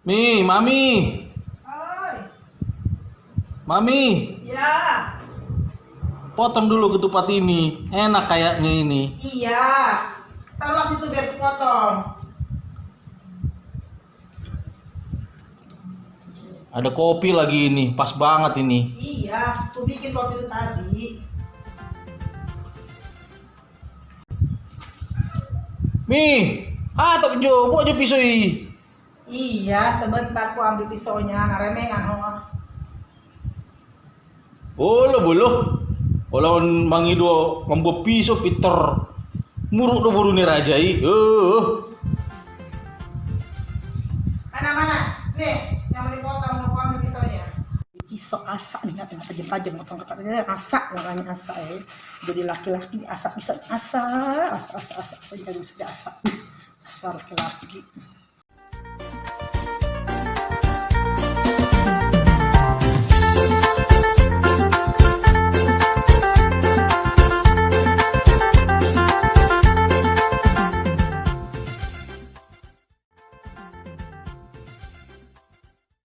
Mami. Hai. Mami. Ya. Potong dulu ketupat ini. Enak kayaknya ini. Iya. Taruh situ biar kepotong. Ada kopi lagi ini. Pas banget ini. Iya, aku bikin kopi itu tadi. Tak jogo aja pisau i. Iya, sebentar aku ambil pisaunya, ngaremengan oh. Bolo. Kalau mangido mambo pisau Peter. Muruk do buru ni raja i. Mana? Nih, yang mau dipotong aku ambil pisaunya. Pisau asak nih, nggak tajam-tajam potong katanya asak namanya asak ya. Jadi laki-laki asak pisau asak jadi sudah asak. Asal laki-laki.